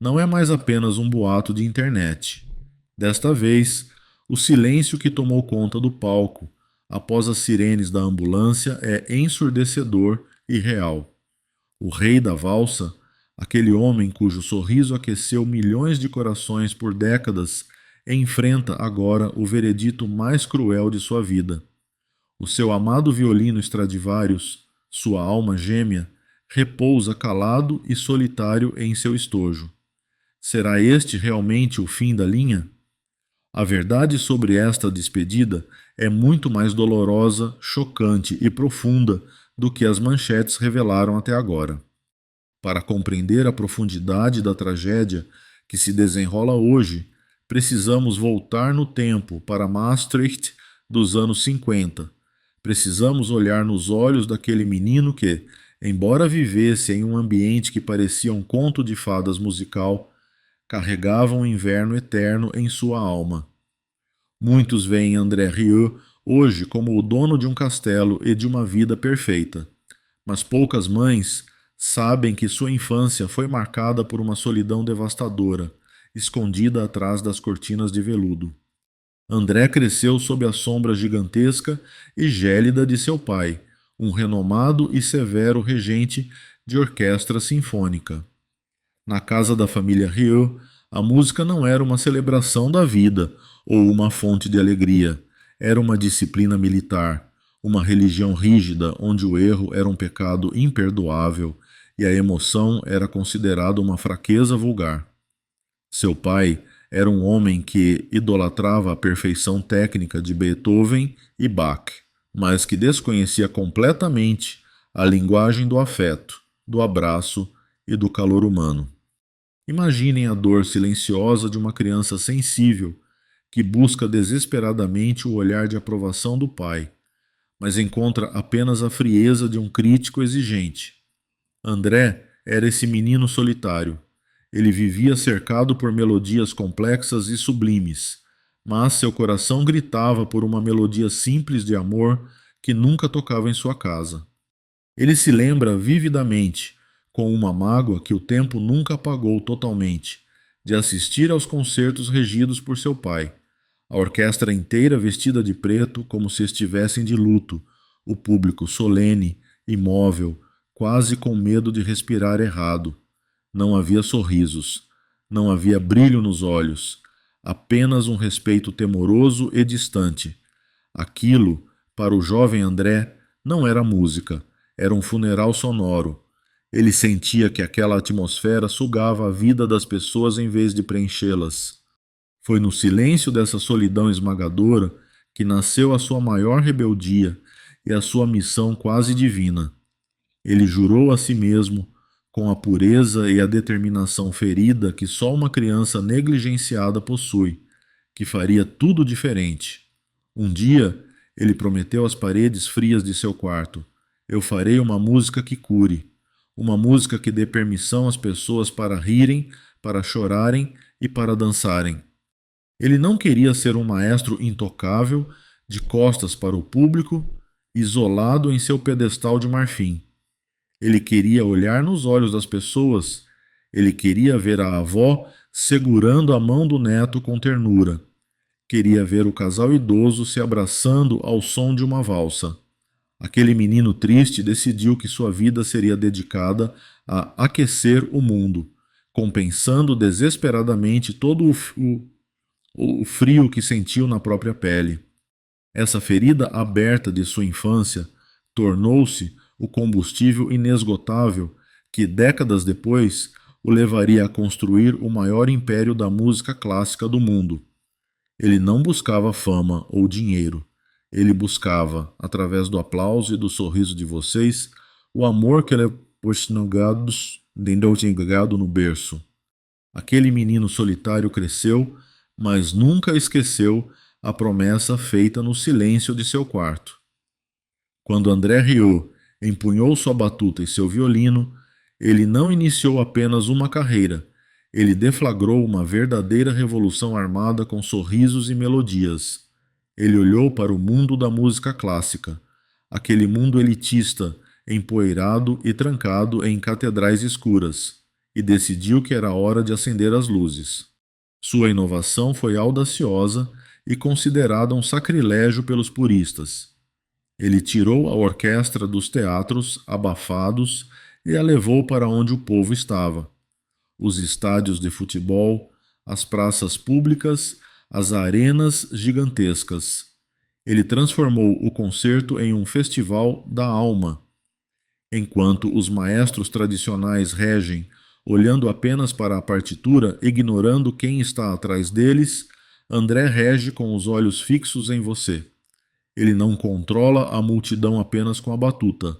não é mais apenas um boato de internet. Desta vez, o silêncio que tomou conta do palco após as sirenes da ambulância é ensurdecedor e real. O rei da valsa, aquele homem cujo sorriso aqueceu milhões de corações por décadas, enfrenta agora o veredito mais cruel de sua vida. O seu amado violino Stradivarius, sua alma gêmea, repousa calado e solitário em seu estojo. Será este realmente o fim da linha? A verdade sobre esta despedida é muito mais dolorosa, chocante e profunda do que as manchetes revelaram até agora. Para compreender a profundidade da tragédia que se desenrola hoje, precisamos voltar no tempo para Maastricht dos anos 50. Precisamos olhar nos olhos daquele menino que, embora vivesse em um ambiente que parecia um conto de fadas musical, carregava um inverno eterno em sua alma. Muitos veem André Rieu hoje como o dono de um castelo e de uma vida perfeita, mas poucas mães sabem que sua infância foi marcada por uma solidão devastadora, escondida atrás das cortinas de veludo. André cresceu sob a sombra gigantesca e gélida de seu pai, um renomado e severo regente de orquestra sinfônica. Na casa da família Rieu, a música não era uma celebração da vida ou uma fonte de alegria, era uma disciplina militar, uma religião rígida onde o erro era um pecado imperdoável e a emoção era considerada uma fraqueza vulgar. Seu pai era um homem que idolatrava a perfeição técnica de Beethoven e Bach, mas que desconhecia completamente a linguagem do afeto, do abraço e do calor humano. Imaginem a dor silenciosa de uma criança sensível que busca desesperadamente o olhar de aprovação do pai, mas encontra apenas a frieza de um crítico exigente. André era esse menino solitário. Ele vivia cercado por melodias complexas e sublimes, mas seu coração gritava por uma melodia simples de amor que nunca tocava em sua casa. Ele se lembra vividamente, com uma mágoa que o tempo nunca apagou totalmente, de assistir aos concertos regidos por seu pai. A orquestra inteira vestida de preto como se estivessem de luto, o público solene, imóvel, quase com medo de respirar errado. Não havia sorrisos, não havia brilho nos olhos, apenas um respeito temoroso e distante. Aquilo, para o jovem André, não era música, era um funeral sonoro. Ele sentia que aquela atmosfera sugava a vida das pessoas em vez de preenchê-las. Foi no silêncio dessa solidão esmagadora que nasceu a sua maior rebeldia e a sua missão quase divina. Ele jurou a si mesmo, com a pureza e a determinação ferida que só uma criança negligenciada possui, que faria tudo diferente. Um dia, ele prometeu às paredes frias de seu quarto: Eu farei uma música que cure, uma música que dê permissão às pessoas para rirem, para chorarem e para dançarem. Ele não queria ser um maestro intocável, de costas para o público, isolado em seu pedestal de marfim. Ele queria olhar nos olhos das pessoas. Ele queria ver a avó segurando a mão do neto com ternura. Queria ver o casal idoso se abraçando ao som de uma valsa. Aquele menino triste decidiu que sua vida seria dedicada a aquecer o mundo, compensando desesperadamente todo o frio que sentiu na própria pele. Essa ferida aberta de sua infância tornou-se o combustível inesgotável que, décadas depois, o levaria a construir o maior império da música clássica do mundo. Ele não buscava fama ou dinheiro. Ele buscava, através do aplauso e do sorriso de vocês, o amor que ele engados no berço. Aquele menino solitário cresceu, mas nunca esqueceu a promessa feita no silêncio de seu quarto. Quando André Rieu empunhou sua batuta e seu violino, ele não iniciou apenas uma carreira, ele deflagrou uma verdadeira revolução armada com sorrisos e melodias. Ele olhou para o mundo da música clássica, aquele mundo elitista, empoeirado e trancado em catedrais escuras, e decidiu que era hora de acender as luzes. Sua inovação foi audaciosa e considerada um sacrilégio pelos puristas. Ele tirou a orquestra dos teatros abafados e a levou para onde o povo estava. Os estádios de futebol, as praças públicas, as arenas gigantescas. Ele transformou o concerto em um festival da alma. Enquanto os maestros tradicionais regem, olhando apenas para a partitura, ignorando quem está atrás deles, André rege com os olhos fixos em você. Ele não controla a multidão apenas com a batuta.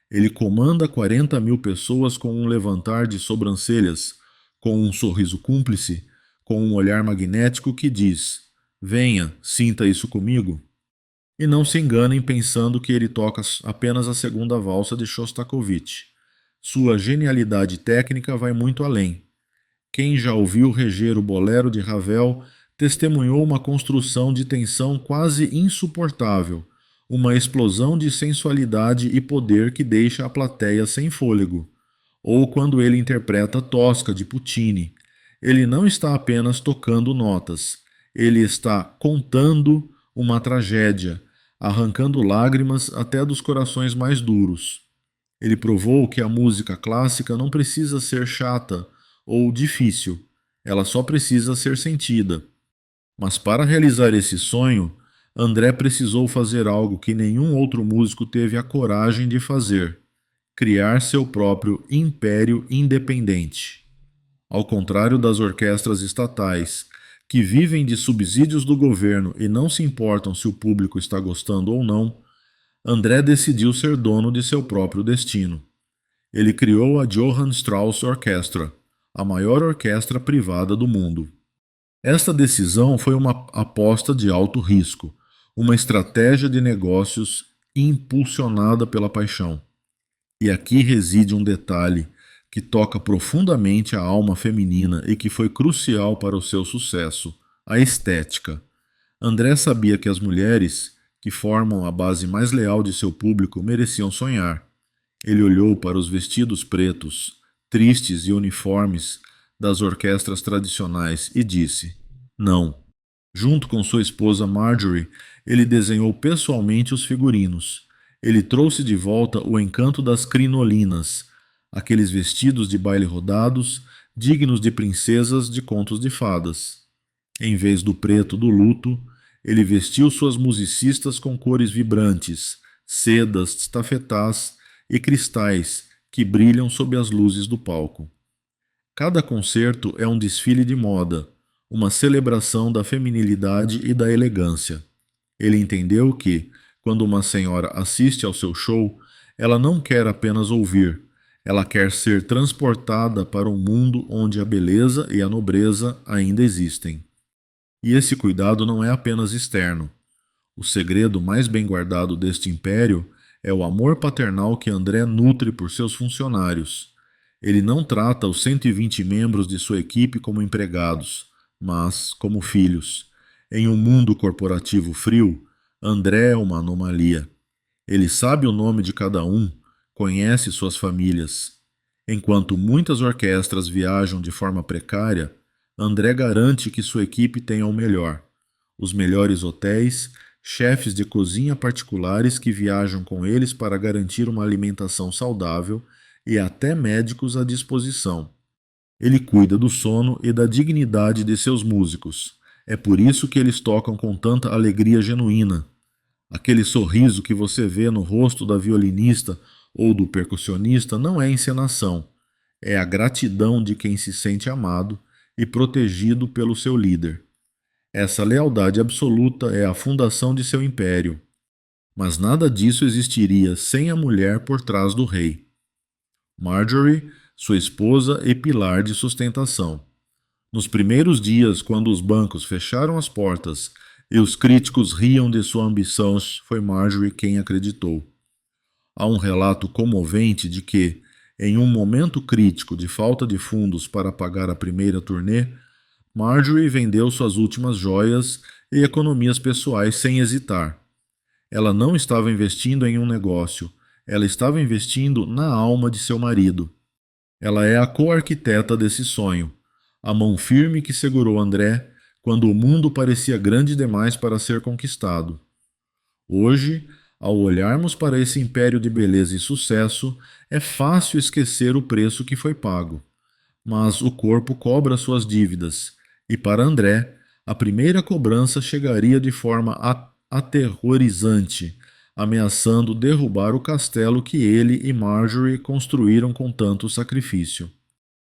Ele comanda 40.000 pessoas com um levantar de sobrancelhas, com um sorriso cúmplice, com um olhar magnético que diz: venha, sinta isso comigo. E não se enganem pensando que ele toca apenas a segunda valsa de Shostakovich. Sua genialidade técnica vai muito além. Quem já ouviu reger o bolero de Ravel testemunhou uma construção de tensão quase insuportável, uma explosão de sensualidade e poder que deixa a plateia sem fôlego. Ou quando ele interpreta Tosca de Puccini, ele não está apenas tocando notas, ele está contando uma tragédia, arrancando lágrimas até dos corações mais duros. Ele provou que a música clássica não precisa ser chata ou difícil, ela só precisa ser sentida. Mas para realizar esse sonho, André precisou fazer algo que nenhum outro músico teve a coragem de fazer: criar seu próprio império independente. Ao contrário das orquestras estatais, que vivem de subsídios do governo e não se importam se o público está gostando ou não, André decidiu ser dono de seu próprio destino. Ele criou a Johann Strauss Orchestra, a maior orquestra privada do mundo. Esta decisão foi uma aposta de alto risco, uma estratégia de negócios impulsionada pela paixão. E aqui reside um detalhe que toca profundamente a alma feminina e que foi crucial para o seu sucesso: a estética. André sabia que as mulheres, que formam a base mais leal de seu público, mereciam sonhar. Ele olhou para os vestidos pretos, tristes e uniformes das orquestras tradicionais e disse: não. Junto com sua esposa Marjorie, ele desenhou pessoalmente os figurinos. Ele trouxe de volta o encanto das crinolinas, aqueles vestidos de baile rodados, dignos de princesas de contos de fadas. Em vez do preto do luto, ele vestiu suas musicistas com cores vibrantes, sedas, tafetás e cristais que brilham sob as luzes do palco. Cada concerto é um desfile de moda, uma celebração da feminilidade e da elegância. Ele entendeu que, quando uma senhora assiste ao seu show, ela não quer apenas ouvir, ela quer ser transportada para um mundo onde a beleza e a nobreza ainda existem. E esse cuidado não é apenas externo. O segredo mais bem guardado deste império é o amor paternal que André nutre por seus funcionários. Ele não trata os 120 membros de sua equipe como empregados, mas como filhos. Em um mundo corporativo frio, André é uma anomalia. Ele sabe o nome de cada um, conhece suas famílias. Enquanto muitas orquestras viajam de forma precária, André garante que sua equipe tenha o melhor. Os melhores hotéis, chefes de cozinha particulares que viajam com eles para garantir uma alimentação saudável e até médicos à disposição. Ele cuida do sono e da dignidade de seus músicos. É por isso que eles tocam com tanta alegria genuína. Aquele sorriso que você vê no rosto da violinista ou do percussionista não é encenação. É a gratidão de quem se sente amado e protegido pelo seu líder. Essa lealdade absoluta é a fundação de seu império. Mas nada disso existiria sem a mulher por trás do rei. Marjorie, sua esposa e pilar de sustentação. Nos primeiros dias, quando os bancos fecharam as portas e os críticos riam de sua ambição, foi Marjorie quem acreditou. Há um relato comovente de que, em um momento crítico de falta de fundos para pagar a primeira turnê, Marjorie vendeu suas últimas joias e economias pessoais sem hesitar. Ela não estava investindo em um negócio, ela estava investindo na alma de seu marido. Ela é a co-arquiteta desse sonho, a mão firme que segurou André quando o mundo parecia grande demais para ser conquistado. Hoje, ao olharmos para esse império de beleza e sucesso, é fácil esquecer o preço que foi pago. Mas o corpo cobra suas dívidas, e para André, a primeira cobrança chegaria de forma aterrorizante, ameaçando derrubar o castelo que ele e Marjorie construíram com tanto sacrifício.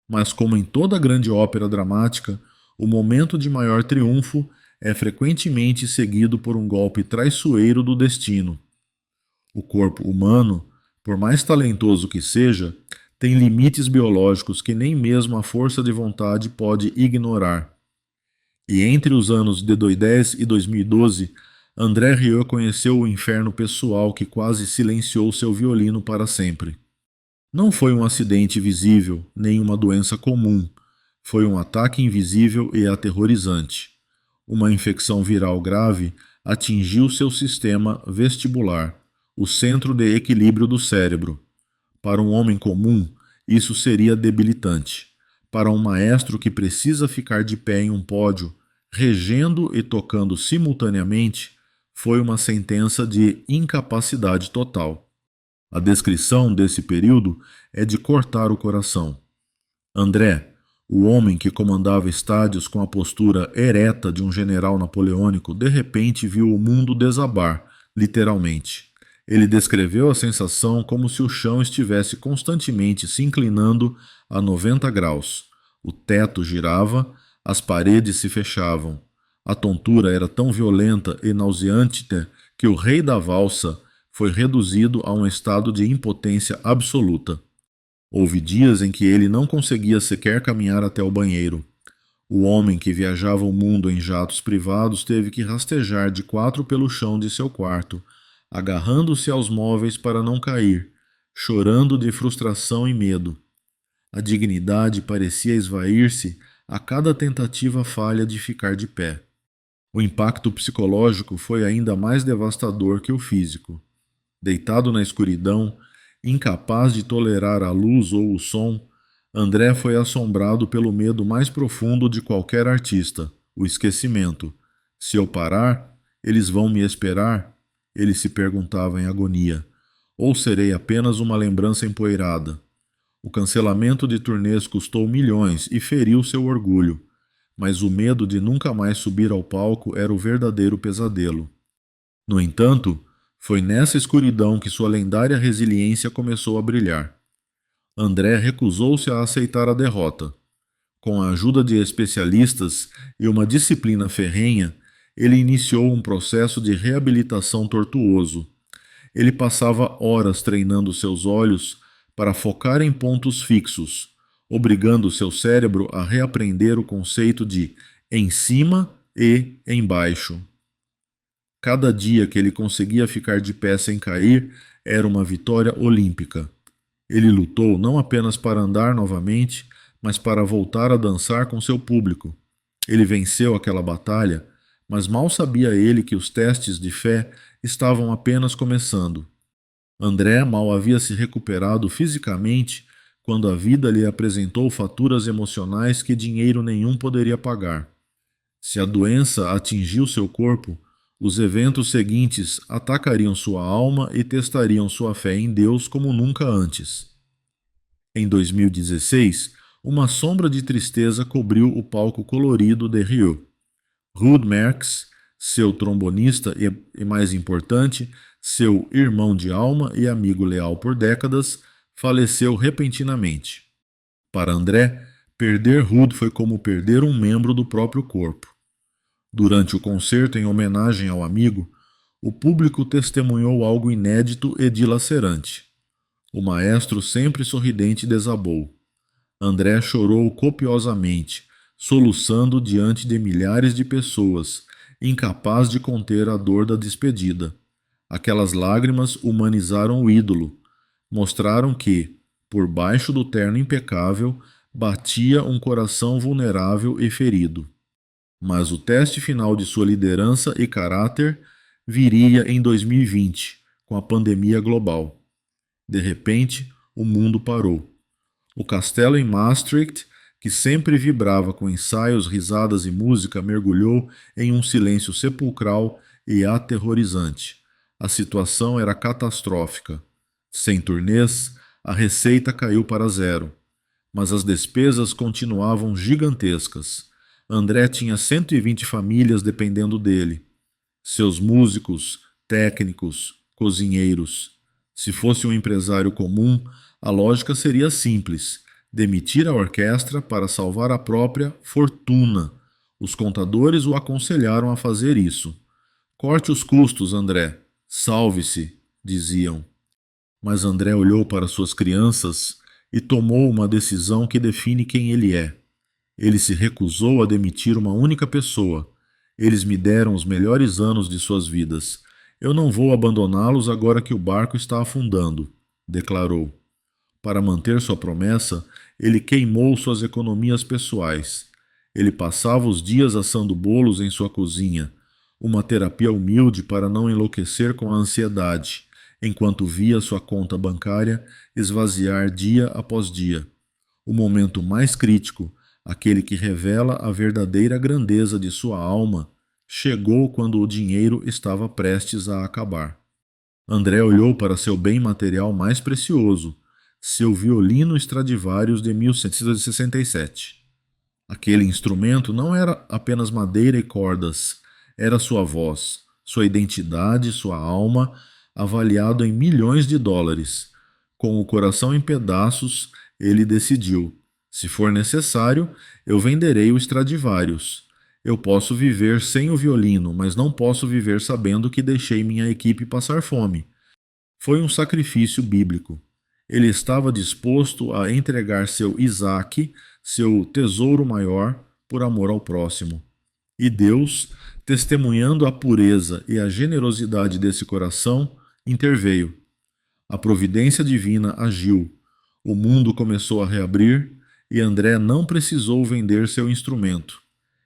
Mas, como em toda grande ópera dramática, o momento de maior triunfo é frequentemente seguido por um golpe traiçoeiro do destino. O corpo humano, por mais talentoso que seja, tem limites biológicos que nem mesmo a força de vontade pode ignorar. E entre os anos de 2010 e 2012, André Rieu conheceu o inferno pessoal que quase silenciou seu violino para sempre. Não foi um acidente visível, nem uma doença comum. Foi um ataque invisível e aterrorizante. Uma infecção viral grave atingiu seu sistema vestibular, o centro de equilíbrio do cérebro. Para um homem comum, isso seria debilitante. Para um maestro que precisa ficar de pé em um pódio, regendo e tocando simultaneamente, foi uma sentença de incapacidade total. A descrição desse período é de cortar o coração. André, o homem que comandava estádios com a postura ereta de um general napoleônico, de repente viu o mundo desabar, literalmente. Ele descreveu a sensação como se o chão estivesse constantemente se inclinando a 90 graus. O teto girava, as paredes se fechavam. A tontura era tão violenta e nauseante que o rei da valsa foi reduzido a um estado de impotência absoluta. Houve dias em que ele não conseguia sequer caminhar até o banheiro. O homem que viajava o mundo em jatos privados teve que rastejar de quatro pelo chão de seu quarto, agarrando-se aos móveis para não cair, chorando de frustração e medo. A dignidade parecia esvair-se a cada tentativa falha de ficar de pé. O impacto psicológico foi ainda mais devastador que o físico. Deitado na escuridão, incapaz de tolerar a luz ou o som, André foi assombrado pelo medo mais profundo de qualquer artista, o esquecimento. Se eu parar, eles vão me esperar? Ele se perguntava em agonia. Ou serei apenas uma lembrança empoeirada? O cancelamento de turnês custou milhões e feriu seu orgulho, mas o medo de nunca mais subir ao palco era o verdadeiro pesadelo. No entanto, foi nessa escuridão que sua lendária resiliência começou a brilhar. André recusou-se a aceitar a derrota. Com a ajuda de especialistas e uma disciplina ferrenha, ele iniciou um processo de reabilitação tortuoso. Ele passava horas treinando seus olhos para focar em pontos fixos, obrigando seu cérebro a reaprender o conceito de em cima e embaixo. Cada dia que ele conseguia ficar de pé sem cair era uma vitória olímpica. Ele lutou não apenas para andar novamente, mas para voltar a dançar com seu público. Ele venceu aquela batalha, mas mal sabia ele que os testes de fé estavam apenas começando. André mal havia se recuperado fisicamente quando a vida lhe apresentou faturas emocionais que dinheiro nenhum poderia pagar. Se a doença atingiu seu corpo, os eventos seguintes atacariam sua alma e testariam sua fé em Deus como nunca antes. Em 2016, uma sombra de tristeza cobriu o palco colorido de Rio. Ruud Merckx, seu trombonista e, mais importante, seu irmão de alma e amigo leal por décadas, faleceu repentinamente. Para André, perder Ruud foi como perder um membro do próprio corpo. Durante o concerto em homenagem ao amigo, o público testemunhou algo inédito e dilacerante. O maestro, sempre sorridente, desabou. André chorou copiosamente, soluçando diante de milhares de pessoas, incapaz de conter a dor da despedida. Aquelas lágrimas humanizaram o ídolo, mostraram que, por baixo do terno impecável, batia um coração vulnerável e ferido. Mas o teste final de sua liderança e caráter viria em 2020, com a pandemia global. De repente, o mundo parou. O castelo em Maastricht, que sempre vibrava com ensaios, risadas e música, mergulhou em um silêncio sepulcral e aterrorizante. A situação era catastrófica. Sem turnês, a receita caiu para zero. Mas as despesas continuavam gigantescas. André tinha 120 famílias dependendo dele. Seus músicos, técnicos, cozinheiros. Se fosse um empresário comum, a lógica seria simples: demitir a orquestra para salvar a própria fortuna. Os contadores o aconselharam a fazer isso. Corte os custos, André. Salve-se, diziam. Mas André olhou para suas crianças e tomou uma decisão que define quem ele é. Ele se recusou a demitir uma única pessoa. Eles me deram os melhores anos de suas vidas. Eu não vou abandoná-los agora que o barco está afundando, declarou. Para manter sua promessa, ele queimou suas economias pessoais. Ele passava os dias assando bolos em sua cozinha, uma terapia humilde para não enlouquecer com a ansiedade, enquanto via sua conta bancária esvaziar dia após dia. O momento mais crítico, aquele que revela a verdadeira grandeza de sua alma, chegou quando o dinheiro estava prestes a acabar. André olhou para seu bem material mais precioso, seu violino Stradivarius de 1767. Aquele instrumento não era apenas madeira e cordas, era sua voz, sua identidade, sua alma, avaliado em milhões de dólares. Com o coração em pedaços, ele decidiu: se for necessário, eu venderei o Stradivarius. Eu posso viver sem o violino, mas não posso viver sabendo que deixei minha equipe passar fome. Foi um sacrifício bíblico. Ele estava disposto a entregar seu Isaac, seu tesouro maior, por amor ao próximo. E Deus, testemunhando a pureza e a generosidade desse coração, interveio. A providência divina agiu. O mundo começou a reabrir e André não precisou vender seu instrumento.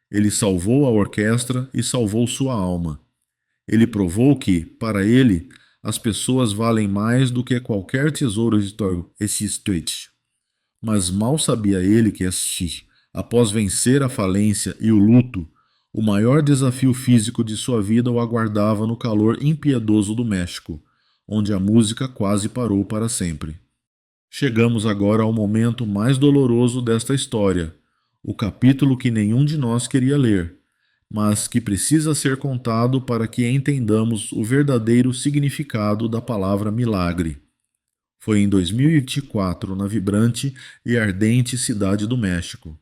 Ele salvou a orquestra e salvou sua alma. Ele provou que, para ele, as pessoas valem mais do que qualquer tesouro existente. Mas mal sabia ele que, após vencer a falência e o luto, o maior desafio físico de sua vida o aguardava no calor impiedoso do México, onde a música quase parou para sempre. Chegamos agora ao momento mais doloroso desta história, o capítulo que nenhum de nós queria ler, mas que precisa ser contado para que entendamos o verdadeiro significado da palavra milagre. Foi em 2024, na vibrante e ardente cidade do México.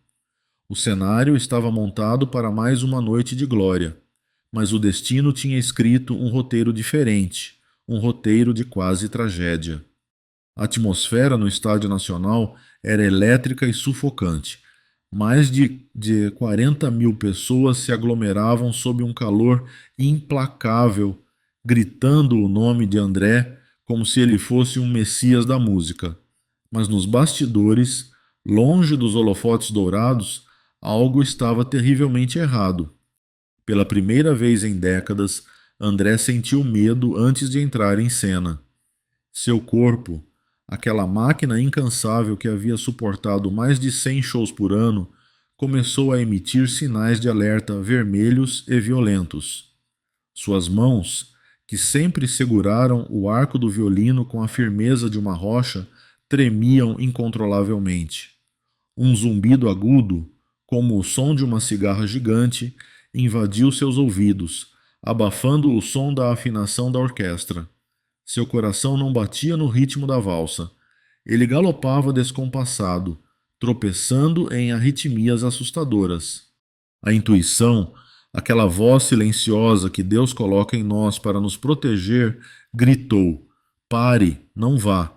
O cenário estava montado para mais uma noite de glória, mas o destino tinha escrito um roteiro diferente, um roteiro de quase tragédia. A atmosfera no Estádio Nacional era elétrica e sufocante. Mais de 40 mil pessoas se aglomeravam sob um calor implacável, gritando o nome de André como se ele fosse um messias da música. Mas nos bastidores, longe dos holofotes dourados, algo estava terrivelmente errado. Pela primeira vez em décadas, André sentiu medo antes de entrar em cena. Seu corpo, aquela máquina incansável que havia suportado mais de 100 shows por ano, começou a emitir sinais de alerta vermelhos e violentos. Suas mãos, que sempre seguraram o arco do violino com a firmeza de uma rocha, tremiam incontrolavelmente. Um zumbido agudo, como o som de uma cigarra gigante, invadiu seus ouvidos, abafando o som da afinação da orquestra. Seu coração não batia no ritmo da valsa. Ele galopava descompassado, tropeçando em arritmias assustadoras. A intuição, aquela voz silenciosa que Deus coloca em nós para nos proteger, gritou: pare, não vá.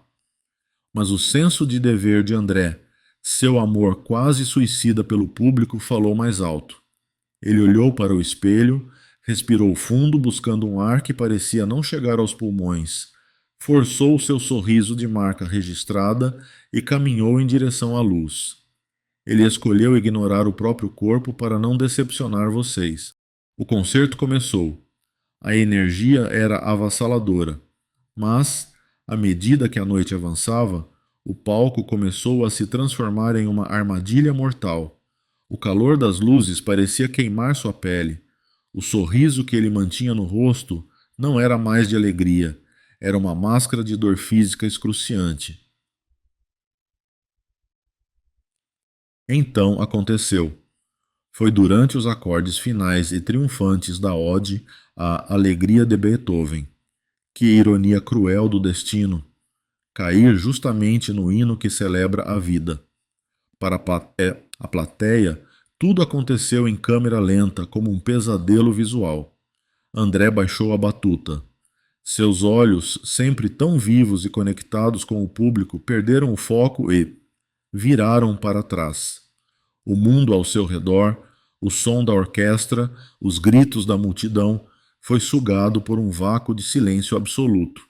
Mas o senso de dever de André, seu amor quase suicida pelo público, falou mais alto. Ele olhou para o espelho, respirou fundo buscando um ar que parecia não chegar aos pulmões, forçou seu sorriso de marca registrada e caminhou em direção à luz. Ele escolheu ignorar o próprio corpo para não decepcionar vocês. O concerto começou. A energia era avassaladora, mas, à medida que a noite avançava, O palco começou a se transformar em uma armadilha mortal. O calor das luzes parecia queimar sua pele. O sorriso que ele mantinha no rosto não era mais de alegria, era uma máscara de dor física excruciante. Então aconteceu. Foi durante os acordes finais e triunfantes da Ode à Alegria de Beethoven. Que ironia cruel do destino! Cair justamente no hino que celebra a vida. Para a plateia, tudo aconteceu em câmera lenta, como um pesadelo visual. André baixou a batuta. Seus olhos, sempre tão vivos e conectados com o público, perderam o foco e viraram para trás. O mundo ao seu redor, o som da orquestra, os gritos da multidão, foi sugado por um vácuo de silêncio absoluto.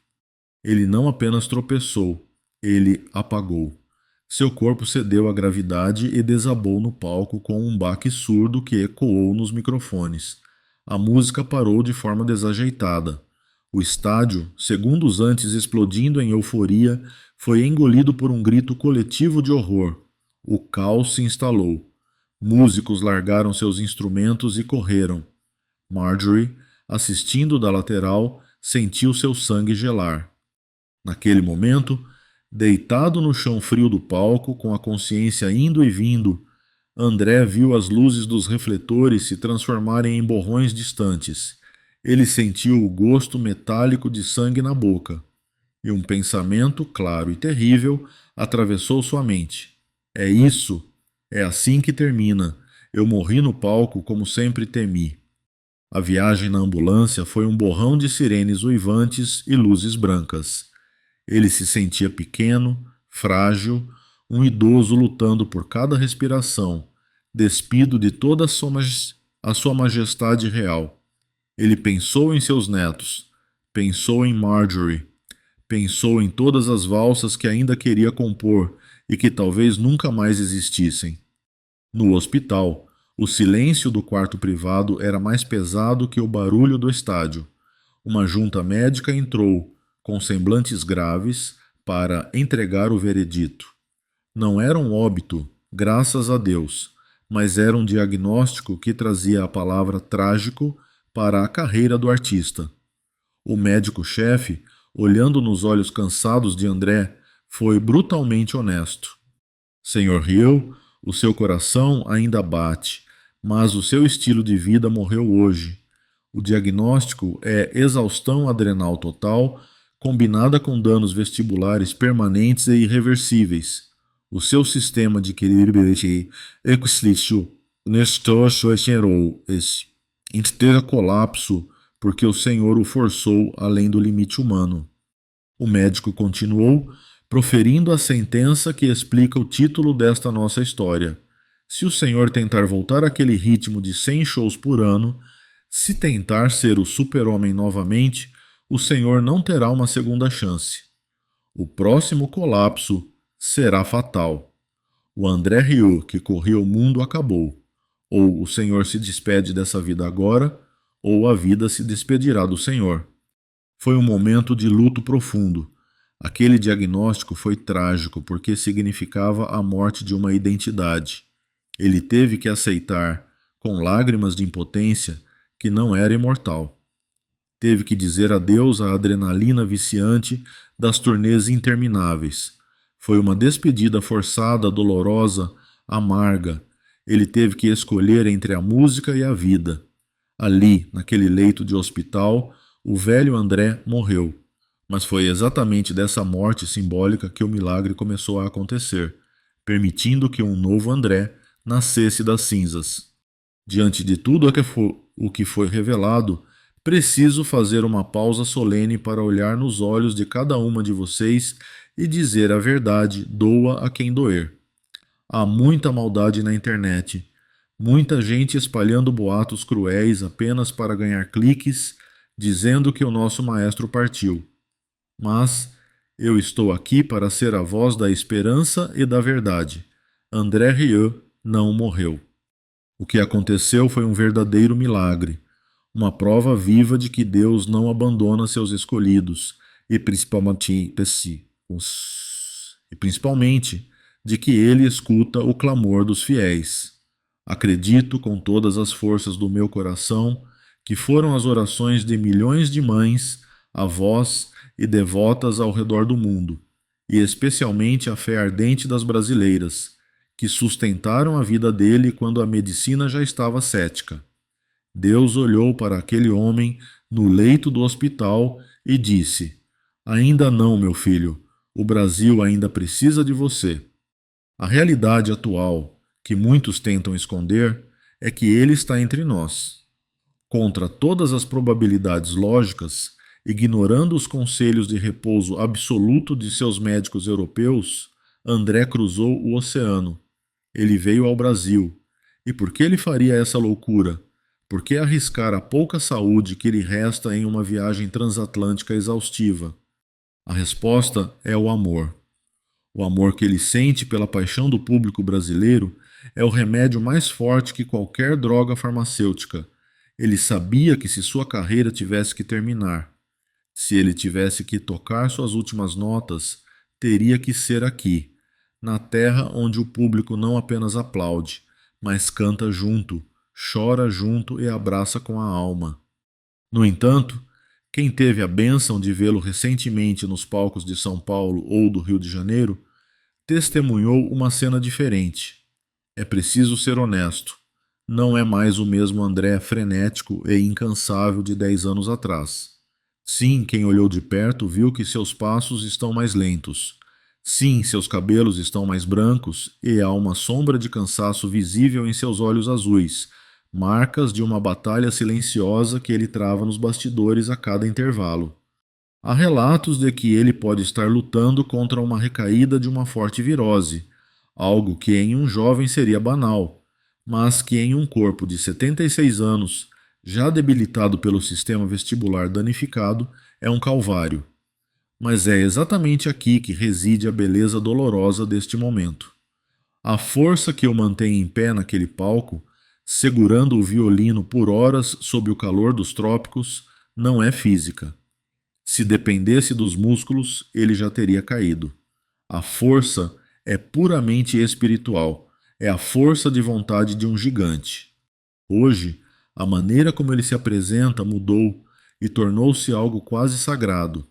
Ele não apenas tropeçou, ele apagou. Seu corpo cedeu à gravidade e desabou no palco com um baque surdo que ecoou nos microfones. A música parou de forma desajeitada. O estádio, segundos antes explodindo em euforia, foi engolido por um grito coletivo de horror. O caos se instalou. Músicos largaram seus instrumentos e correram. Marjorie, assistindo da lateral, sentiu seu sangue gelar. Naquele momento, deitado no chão frio do palco, com a consciência indo e vindo, André viu as luzes dos refletores se transformarem em borrões distantes. Ele sentiu o gosto metálico de sangue na boca. E um pensamento claro e terrível atravessou sua mente. É isso. É assim que termina. Eu morri no palco como sempre temi. A viagem na ambulância foi um borrão de sirenes uivantes e luzes brancas. Ele se sentia pequeno, frágil, um idoso lutando por cada respiração, despido de toda a sua majestade real. Ele pensou em seus netos, pensou em Marjorie, pensou em todas as valsas que ainda queria compor e que talvez nunca mais existissem. No hospital, o silêncio do quarto privado era mais pesado que o barulho do estádio. Uma junta médica entrou, com semblantes graves, para entregar o veredito. Não era um óbito, graças a Deus, mas era um diagnóstico que trazia a palavra trágico para a carreira do artista. O médico-chefe, olhando nos olhos cansados de André, foi brutalmente honesto. Senhor Hill, o seu coração ainda bate, mas o seu estilo de vida morreu hoje. O diagnóstico é exaustão adrenal total, combinada com danos vestibulares permanentes e irreversíveis. O seu sistema de equilíbrio nestor gerou inteiro colapso porque o Senhor o forçou além do limite humano. O médico continuou, proferindo a sentença que explica o título desta nossa história. Se o Senhor tentar voltar àquele ritmo de 100 shows por ano, se tentar ser o super-homem novamente, o Senhor não terá uma segunda chance. O próximo colapso será fatal. O André Rieu, que corria o mundo, acabou. Ou o Senhor se despede dessa vida agora, ou a vida se despedirá do Senhor. Foi um momento de luto profundo. Aquele diagnóstico foi trágico porque significava a morte de uma identidade. Ele teve que aceitar, com lágrimas de impotência, que não era imortal. Teve que dizer adeus à adrenalina viciante das turnês intermináveis. Foi uma despedida forçada, dolorosa, amarga. Ele teve que escolher entre a música e a vida. Ali, naquele leito de hospital, o velho André morreu. Mas foi exatamente dessa morte simbólica que o milagre começou a acontecer, permitindo que um novo André nascesse das cinzas. Diante de tudo o que foi revelado, preciso fazer uma pausa solene para olhar nos olhos de cada uma de vocês e dizer a verdade, doa a quem doer. Há muita maldade na internet, muita gente espalhando boatos cruéis apenas para ganhar cliques, dizendo que o nosso maestro partiu. Mas eu estou aqui para ser a voz da esperança e da verdade. André Rieu não morreu. O que aconteceu foi um verdadeiro milagre, uma prova viva de que Deus não abandona seus escolhidos, e principalmente e principalmente de que ele escuta o clamor dos fiéis. Acredito com todas as forças do meu coração que foram as orações de milhões de mães, avós e devotas ao redor do mundo, e especialmente a fé ardente das brasileiras, que sustentaram a vida dele quando a medicina já estava cética. Deus olhou para aquele homem no leito do hospital e disse: Ainda não, meu filho, o Brasil ainda precisa de você. A realidade atual, que muitos tentam esconder, é que ele está entre nós. Contra todas as probabilidades lógicas, ignorando os conselhos de repouso absoluto de seus médicos europeus, André cruzou o oceano. Ele veio ao Brasil. E por que ele faria essa loucura? Por que arriscar a pouca saúde que lhe resta em uma viagem transatlântica exaustiva? A resposta é o amor. O amor que ele sente pela paixão do público brasileiro é o remédio mais forte que qualquer droga farmacêutica. Ele sabia que se sua carreira tivesse que terminar, se ele tivesse que tocar suas últimas notas, teria que ser aqui, na terra onde o público não apenas aplaude, mas canta junto, chora junto e abraça com a alma. No entanto, quem teve a bênção de vê-lo recentemente nos palcos de São Paulo ou do Rio de Janeiro, testemunhou uma cena diferente. É preciso ser honesto. Não é mais o mesmo André frenético e incansável de 10 anos atrás. Sim, quem olhou de perto viu que seus passos estão mais lentos. Sim, seus cabelos estão mais brancos e há uma sombra de cansaço visível em seus olhos azuis, marcas de uma batalha silenciosa que ele trava nos bastidores a cada intervalo. Há relatos de que ele pode estar lutando contra uma recaída de uma forte virose, algo que em um jovem seria banal, mas que em um corpo de 76 anos, já debilitado pelo sistema vestibular danificado, é um calvário. Mas é exatamente aqui que reside a beleza dolorosa deste momento. A força que o mantém em pé naquele palco, segurando o violino por horas sob o calor dos trópicos, não é física. Se dependesse dos músculos, ele já teria caído. A força é puramente espiritual, é a força de vontade de um gigante. Hoje, a maneira como ele se apresenta mudou e tornou-se algo quase sagrado.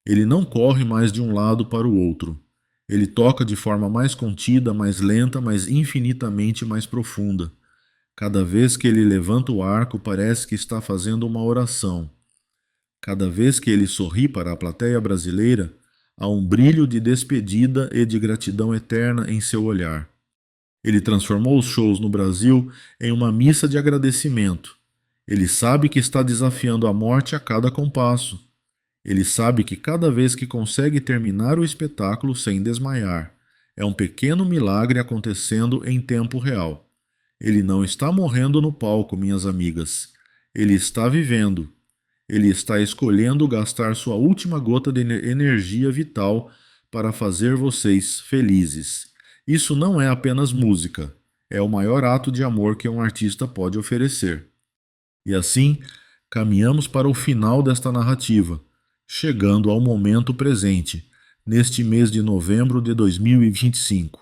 Ele não corre mais de um lado para o outro. Ele toca de forma mais contida, mais lenta, mas infinitamente mais profunda. Cada vez que ele levanta o arco, parece que está fazendo uma oração. Cada vez que ele sorri para a plateia brasileira, há um brilho de despedida e de gratidão eterna em seu olhar. Ele transformou os shows no Brasil em uma missa de agradecimento. Ele sabe que está desafiando a morte a cada compasso. Ele sabe que cada vez que consegue terminar o espetáculo sem desmaiar, é um pequeno milagre acontecendo em tempo real. Ele não está morrendo no palco, minhas amigas. Ele está vivendo. Ele está escolhendo gastar sua última gota de energia vital para fazer vocês felizes. Isso não é apenas música, é o maior ato de amor que um artista pode oferecer. E assim, caminhamos para o final desta narrativa, chegando ao momento presente, neste mês de novembro de 2025.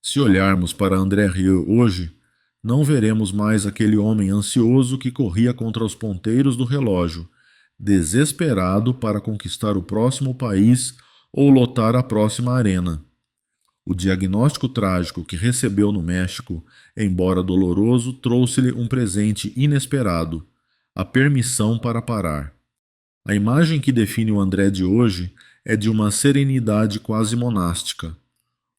Se olharmos para André Rieu hoje, não veremos mais aquele homem ansioso que corria contra os ponteiros do relógio, desesperado para conquistar o próximo país ou lotar a próxima arena. O diagnóstico trágico que recebeu no México, embora doloroso, trouxe-lhe um presente inesperado: a permissão para parar. A imagem que define o André de hoje é de uma serenidade quase monástica.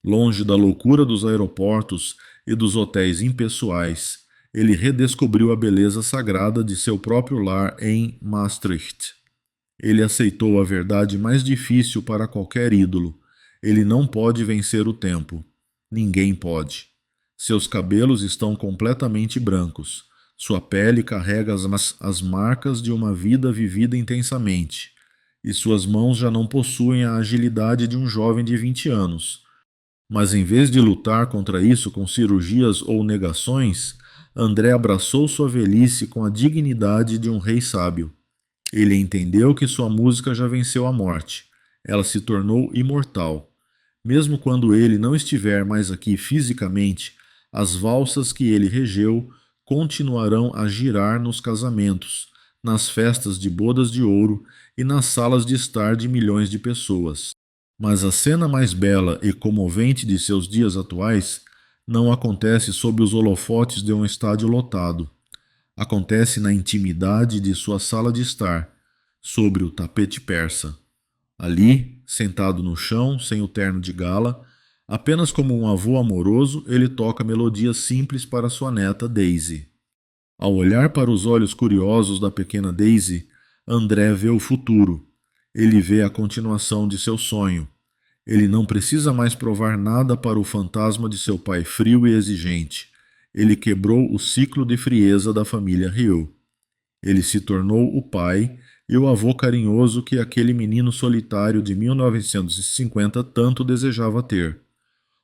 Longe da loucura dos aeroportos e dos hotéis impessoais, ele redescobriu a beleza sagrada de seu próprio lar em Maastricht. Ele aceitou a verdade mais difícil para qualquer ídolo: ele não pode vencer o tempo. Ninguém pode. Seus cabelos estão completamente brancos. Sua pele carrega as marcas de uma vida vivida intensamente. E suas mãos já não possuem a agilidade de um jovem de 20 anos. Mas em vez de lutar contra isso com cirurgias ou negações, André abraçou sua velhice com a dignidade de um rei sábio. Ele entendeu que sua música já venceu a morte. Ela se tornou imortal. Mesmo quando ele não estiver mais aqui fisicamente, as valsas que ele regeu continuarão a girar nos casamentos, nas festas de bodas de ouro e nas salas de estar de milhões de pessoas. Mas a cena mais bela e comovente de seus dias atuais não acontece sob os holofotes de um estádio lotado. Acontece na intimidade de sua sala de estar, sobre o tapete persa. Ali, sentado no chão, sem o terno de gala, apenas como um avô amoroso, ele toca melodias simples para sua neta Daisy. Ao olhar para os olhos curiosos da pequena Daisy, André vê o futuro. Ele vê a continuação de seu sonho. Ele não precisa mais provar nada para o fantasma de seu pai frio e exigente. Ele quebrou o ciclo de frieza da família Ryu. Ele se tornou o pai e o avô carinhoso que aquele menino solitário de 1950 tanto desejava ter.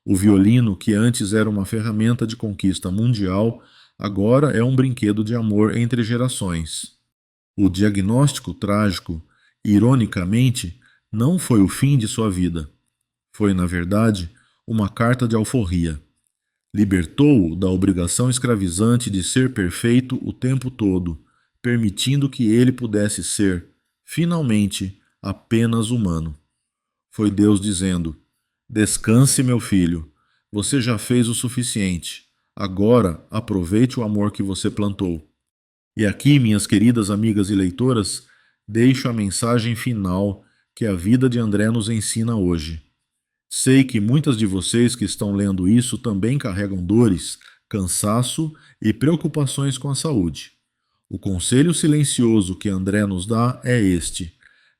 O violino, que antes era uma ferramenta de conquista mundial, agora é um brinquedo de amor entre gerações. O diagnóstico trágico, ironicamente, não foi o fim de sua vida. Foi, na verdade, uma carta de alforria. Libertou-o da obrigação escravizante de ser perfeito o tempo todo, permitindo que ele pudesse ser, finalmente, apenas humano. Foi Deus dizendo: Descanse, meu filho. Você já fez o suficiente. Agora aproveite o amor que você plantou. E aqui, minhas queridas amigas e leitoras, deixo a mensagem final que a vida de André nos ensina hoje. Sei que muitas de vocês que estão lendo isso também carregam dores, cansaço e preocupações com a saúde. O conselho silencioso que André nos dá é este: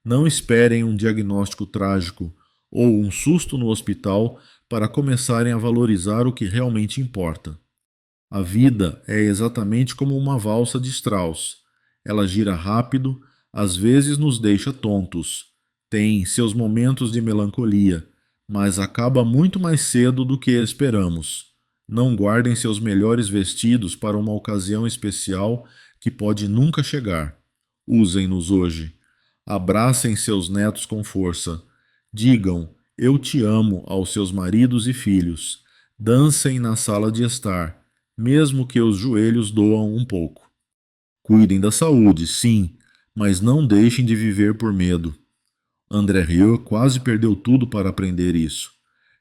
não esperem um diagnóstico trágico ou um susto no hospital para começarem a valorizar o que realmente importa. A vida é exatamente como uma valsa de Strauss. Ela gira rápido, às vezes nos deixa tontos. Tem seus momentos de melancolia, mas acaba muito mais cedo do que esperamos. Não guardem seus melhores vestidos para uma ocasião especial que pode nunca chegar. Usem-nos hoje. Abracem seus netos com força. Digam "Eu te amo" aos seus maridos e filhos. Dancem na sala de estar, mesmo que os joelhos doam um pouco. Cuidem da saúde, sim, mas não deixem de viver por medo. André Rieu quase perdeu tudo para aprender isso.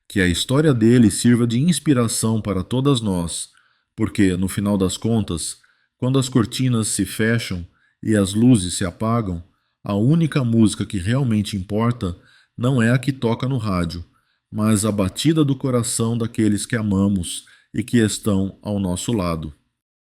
Que a história dele sirva de inspiração para todas nós, porque, no final das contas, quando as cortinas se fecham e as luzes se apagam, a única música que realmente importa não é a que toca no rádio, mas a batida do coração daqueles que amamos e que estão ao nosso lado.